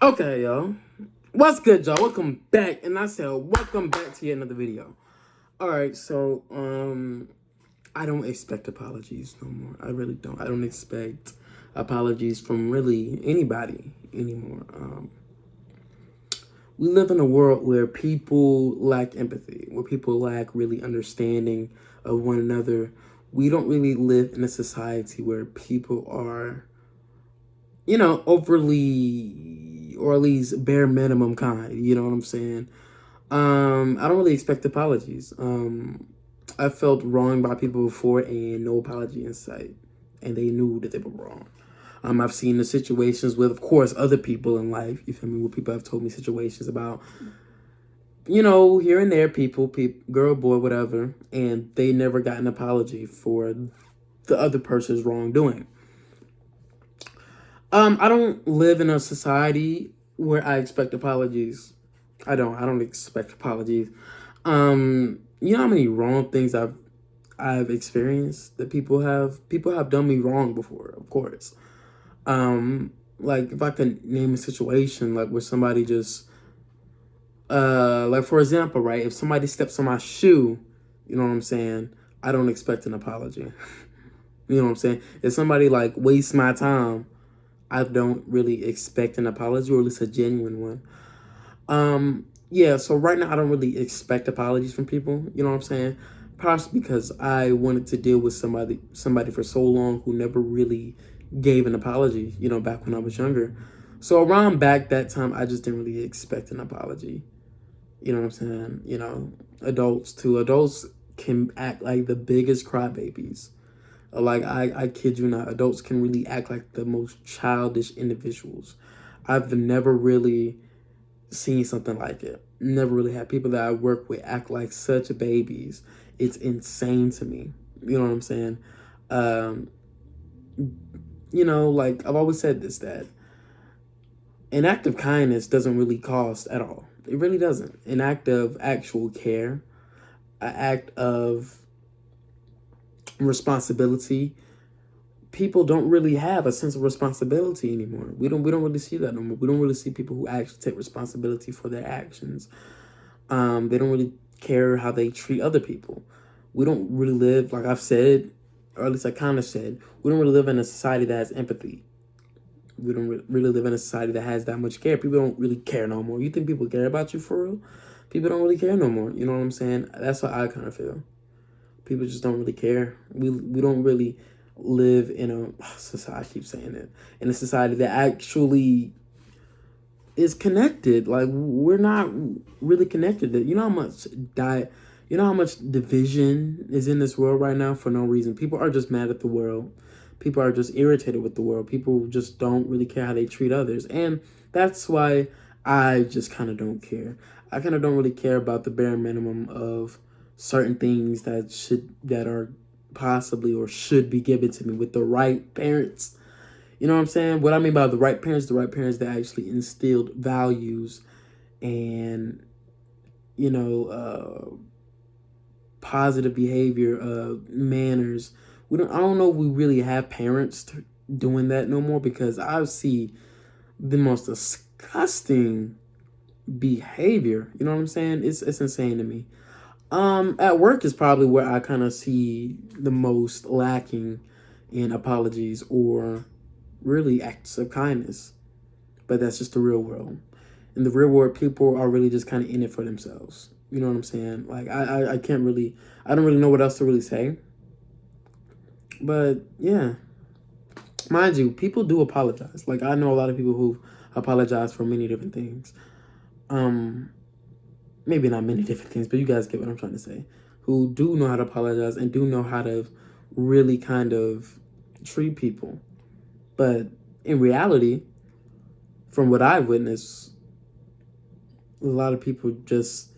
Okay, y'all. What's good, y'all? Welcome back. And I said, welcome back to yet another video. Alright, so, I don't expect apologies no more. I really don't. I don't expect apologies from really anybody anymore. We live in a world where people lack empathy, where people lack really understanding of one another. We don't really live in a society where people are overly or at least bare minimum kind. You know what I'm saying? I don't really expect apologies. I felt wronged by people before and no apology in sight. And they knew that they were wrong. I've seen the situations with, of course, other people in life. You feel me? Where people have told me situations about, here and there, people, girl, boy, whatever, and they never got an apology for the other person's wrongdoing. I don't live in a society where I expect apologies. I don't expect apologies. You know how many wrong things I've experienced that people have done me wrong before, of course. Like if I can name a situation like where somebody just like for example, right, if somebody steps on my shoe, you know what I'm saying, I don't expect an apology. You know what I'm saying? If somebody like wastes my time, I don't really expect an apology, or at least a genuine one. Yeah, so right now I don't really expect apologies from people, you know what I'm saying? Partially because I wanted to deal with somebody for so long who never really gave an apology, back when I was younger. So around back that time I just didn't really expect an apology. You know what I'm saying? Adults can act like the biggest crybabies. Like I kid you not, adults can really act like the most childish individuals. I've never really seen something like it. Never really had people that I work with act like such babies. It's insane to me. You know what I'm saying? Um, like I've always said this, that an act of kindness doesn't really cost at all. It really doesn't. An act of actual care, an act of responsibility. People don't really have a sense of responsibility anymore. We don't really see that no more. We don't really see people who actually take responsibility for their actions. They don't really care how they treat other people. We don't really live, like I've said, or at least I kind of said, we don't really live in a society that has empathy. We don't really live in a society that has that much care. People don't really care no more. You think people care about you for real? People don't really care no more. You know what I'm saying? That's what I kind of feel. People just don't really care. We don't really live in a society. I keep saying it, in a society that actually is connected. Like we're not really connected. You know how much you know how much division is in this world right now for no reason. People are just mad at the world. People are just irritated with the world. People just don't really care how they treat others, and that's why I just kind of don't care. I kind of don't really care about the bare minimum of certain things that are possibly or should be given to me with the right parents. You know what I'm saying? What I mean by the right parents that actually instilled values and, positive behavior, manners. I don't know if we really have parents doing that no more, because I see the most disgusting behavior. You know what I'm saying? It's insane to me. At work is probably where I kind of see the most lacking in apologies or really acts of kindness. But that's just the real world. In the real world, people are really just kind of in it for themselves. You know what I'm saying? Like I can't really, I don't really know what else to really say. But yeah, mind you, people do apologize. Like I know a lot of people who apologize for many different things. Um, Maybe not many different things, but you guys get what I'm trying to say. Who do know how to apologize and do know how to really kind of treat people. But in reality, from what I've witnessed, a lot of people just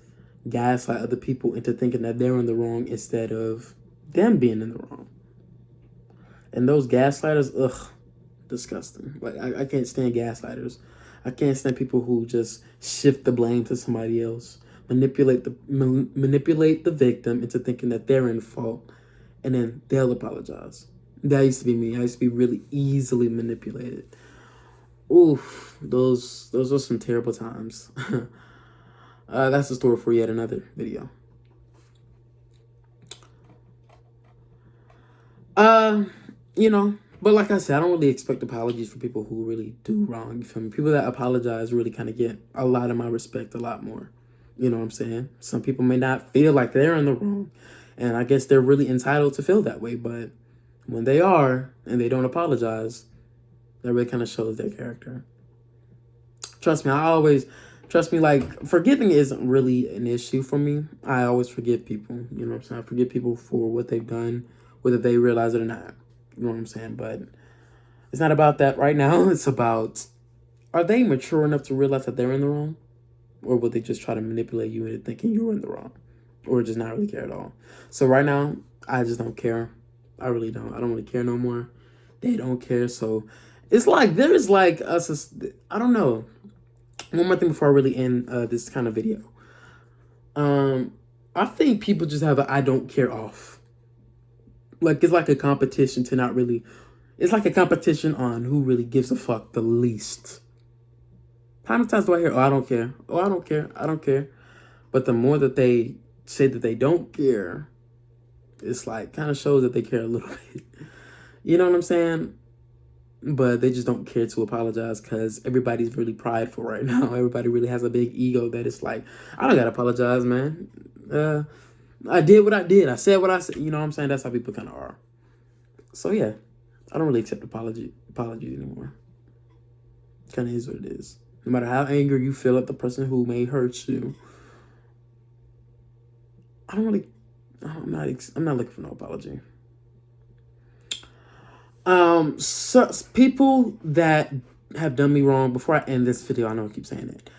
gaslight other people into thinking that they're in the wrong instead of them being in the wrong. And those gaslighters, ugh, disgusting. Like I can't stand gaslighters. I can't stand people who just shift the blame to somebody else, manipulate the victim into thinking that they're in fault, and then they'll apologize. That used to be me. I used to be really easily manipulated. Oof, those are some terrible times. That's the story for yet another video. Uh, you know, but like I said, I don't really expect apologies for people who really do wrong. You feel me? People that apologize really kind of get a lot of my respect, a lot more. You know what I'm saying? Some people may not feel like they're in the wrong, and I guess they're really entitled to feel that way. But when they are and they don't apologize, that really kind of shows their character. Trust me, trust me, like, forgiving isn't really an issue for me. I always forgive people. You know what I'm saying? I forgive people for what they've done, whether they realize it or not. You know what I'm saying? But it's not about that right now. It's about, are they mature enough to realize that they're in the wrong? Or will they just try to manipulate you into thinking you're in the wrong? Or just not really care at all? So right now, I just don't care. I really don't. I don't really care no more. They don't care. So it's like, there's like us, I don't know. One more thing before I really end this kind of video. I think people just have a I don't care off. Like, it's like a competition to not really, it's like a competition on who really gives a fuck the least. How many times do I hear, oh, I don't care. Oh, I don't care. I don't care. But the more that they say that they don't care, it's like kind of shows that they care a little bit. You know what I'm saying? But they just don't care to apologize because everybody's really prideful right now. Everybody really has a big ego that it's like, I don't gotta apologize, man. I did what I did. I said what I said. You know what I'm saying? That's how people kind of are. So yeah, I don't really accept apologies anymore. Kind of is what it is. No matter how angry you feel at the person who may hurt you, I don't really. I'm not looking for no apology. So people that have done me wrong, before I end this video, I know I keep saying it.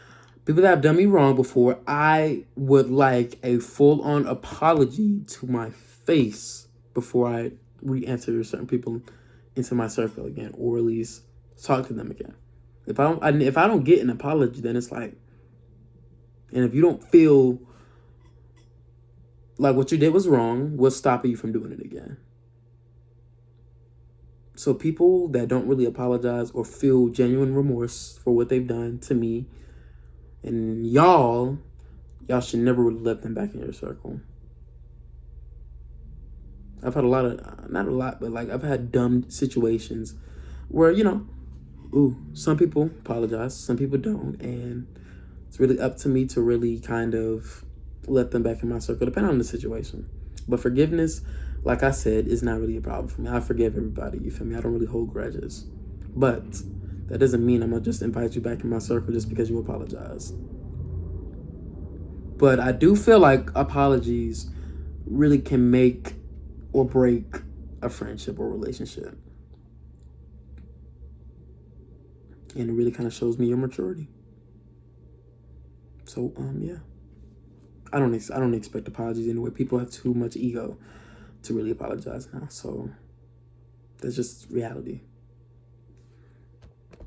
People that have done me wrong before, I would like a full-on apology to my face before I re-enter certain people into my circle again, or at least talk to them again. If I don't get an apology, then it's like, and if you don't feel like what you did was wrong, what's stopping you from doing it again? So people that don't really apologize or feel genuine remorse for what they've done to me, and y'all should never really let them back in your circle. I've had a lot of, not a lot, but like I've had dumb situations where, you know, some people apologize, some people don't, and it's really up to me to really kind of let them back in my circle, depending on the situation. But forgiveness, like I said, is not really a problem for me. I forgive everybody, you feel me? I don't really hold grudges. But that doesn't mean I'm going to just invite you back in my circle just because you apologized. But I do feel like apologies really can make or break a friendship or relationship. And it really kind of shows me your maturity. So, yeah. I don't expect apologies anyway. People have too much ego to really apologize now. So that's just reality.